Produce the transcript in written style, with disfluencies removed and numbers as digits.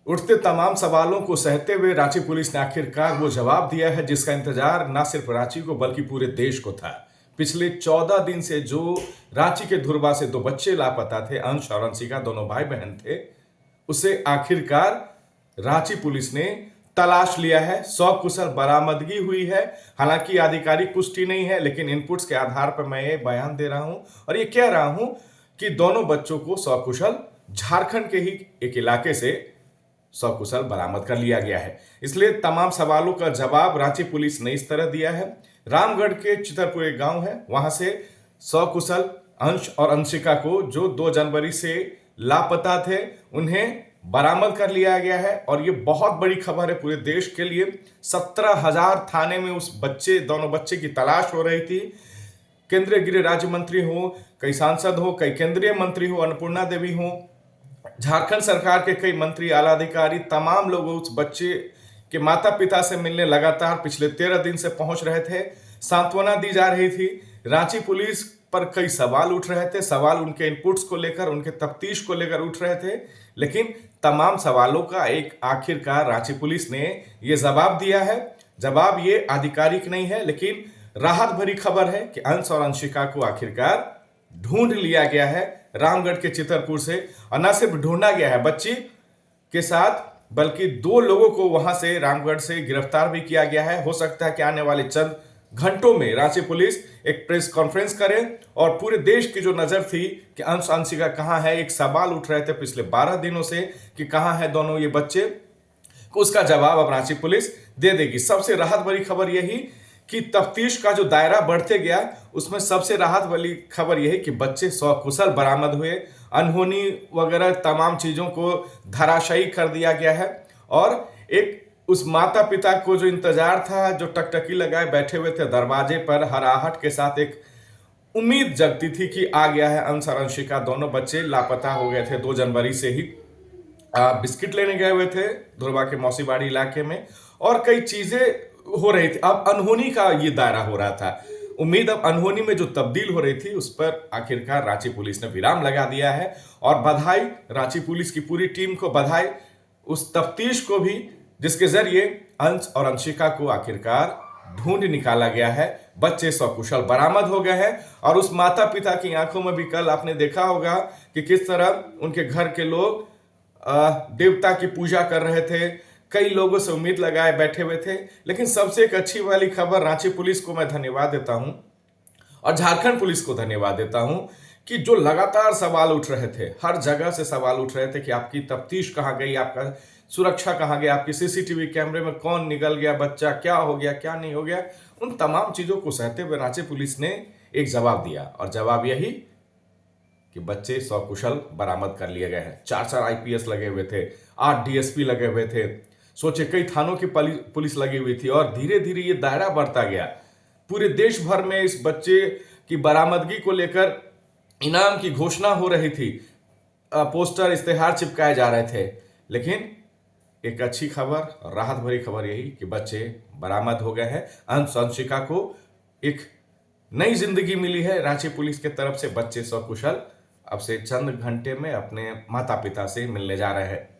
उठते तमाम सवालों को सहते हुए रांची पुलिस ने आखिरकार वो जवाब दिया है जिसका इंतजार न सिर्फ रांची को बल्कि पूरे देश को था। पिछले 14 दिन से जो रांची के धुरवा से दो बच्चे लापता थे, अंश और अंशिका दोनों भाई बहन थे, उसे आखिरकार रांची पुलिस ने तलाश लिया है। सकुशल बरामदगी हुई है। हालांकि आधिकारिक पुष्टि नहीं है, लेकिन इनपुट्स के आधार पर मैं ये बयान दे रहा हूं और ये कह रहा हूं कि दोनों बच्चों को सकुशल झारखंड के ही एक इलाके से सकुशल बरामद कर लिया गया है। इसलिए तमाम सवालों का जवाब रांची पुलिस ने इस तरह दिया है। रामगढ़ के चितरपुर एक गांव है, वहां से सकुशल अंश और अंशिका को जो 2 जनवरी से लापता थे, उन्हें बरामद कर लिया गया है। और ये बहुत बड़ी खबर है पूरे देश के लिए। 17,000 थाने में उस दोनों बच्चे की तलाश हो रही थी। केंद्रीय गृह राज्य मंत्री हो, कई सांसद हो, कई केंद्रीय मंत्री हो, अन्नपूर्णा देवी हो, झारखंड सरकार के कई मंत्री, आला अधिकारी, तमाम लोग उस बच्चे के माता पिता से मिलने लगातार पिछले 13 दिन से पहुंच रहे थे। सांत्वना दी जा रही थी। रांची पुलिस पर कई सवाल उठ रहे थे। सवाल उनके इनपुट्स को लेकर, उनके तफ्तीश को लेकर उठ रहे थे, लेकिन तमाम सवालों का एक आखिरकार रांची पुलिस ने यह जवाब दिया है। जवाब ये आधिकारिक नहीं है, लेकिन राहत भरी खबर है कि अंश और अंशिका को आखिरकार ढूंढ लिया गया है रामगढ़ के चितरपुर से। और न सिर्फ ढूंढा गया है बच्ची के साथ, बल्कि 2 लोगों को वहां से रामगढ़ से गिरफ्तार भी किया गया है। हो सकता है कि आने वाले चंद घंटों में रांची पुलिस एक प्रेस कॉन्फ्रेंस करे और पूरे देश की जो नजर थी कि अंश अंशिका कहां है, एक सवाल उठ रहे थे पिछले 12 दिनों से कि कहां है दोनों ये बच्चे, उसका जवाब अब रांची पुलिस दे देगी। सबसे राहत भरी खबर यही कि तफ्तीश का जो दायरा बढ़ते गया, उसमें सबसे राहत वाली खबर यही कि बच्चे सकुशल बरामद हुए। अनहोनी वगैरह तमाम चीजों को धराशायी कर दिया गया है। और एक उस माता पिता को जो इंतजार था, जो टकटकी लगाए बैठे हुए थे दरवाजे पर, हराहट के साथ एक उम्मीद जगती थी कि आ गया है अंश और अंशिका। दोनों बच्चे लापता हो गए थे 2 जनवरी से ही। बिस्किट लेने गए हुए थे धुरवा के मौसीबाड़ी इलाके में, और कई चीजें हो रही थी। अब अनहोनी का ये दायरा हो रहा था। उम्मीद अब अनहोनी में जो तब्दील हो रही थी, उस पर आखिरकार रांची पुलिस ने विराम लगा दिया है। और बधाई रांची पुलिस की पूरी टीम को, बधाई उस तफ्तीश को भी जिसके जरिए अंश और अंशिका को आखिरकार ढूंढ निकाला गया है। बच्चे सकुशल बरामद हो गए हैं। और उस माता पिता की आंखों में भी कल आपने देखा होगा कि किस तरह उनके घर के लोग देवता की पूजा कर रहे थे। कई लोगों से उम्मीद लगाए बैठे हुए थे। लेकिन सबसे एक अच्छी वाली खबर, रांची पुलिस को मैं धन्यवाद देता हूं और झारखंड पुलिस को धन्यवाद देता हूं कि जो लगातार सवाल उठ रहे थे, हर जगह से सवाल उठ रहे थे कि आपकी तफ्तीश कहां गई, आपका सुरक्षा कहां गया, आपकी सीसीटीवी कैमरे में कौन निकल गया, बच्चा क्या हो गया, क्या नहीं हो गया। उन तमाम चीजों को सहते हुए रांची पुलिस ने एक जवाब दिया, और जवाब यही कि बच्चे सकुशल बरामद कर लिए गए हैं। 4 आईपीएस लगे हुए थे, 8 डीएसपी लगे हुए थे, सोचे कई थानों की पुलिस लगी हुई थी, और धीरे धीरे ये दायरा बढ़ता गया। पूरे देश भर में इस बच्चे की बरामदगी को लेकर इनाम की घोषणा हो रही थी, पोस्टर इश्तेहार चिपकाए जा रहे थे। लेकिन एक अच्छी खबर, राहत भरी खबर यही कि बच्चे बरामद हो गए हैं। अंश अंशिका को एक नई जिंदगी मिली है रांची पुलिस के तरफ से। बच्चे सकुशल अब से चंद घंटे में अपने माता पिता से मिलने जा रहे हैं।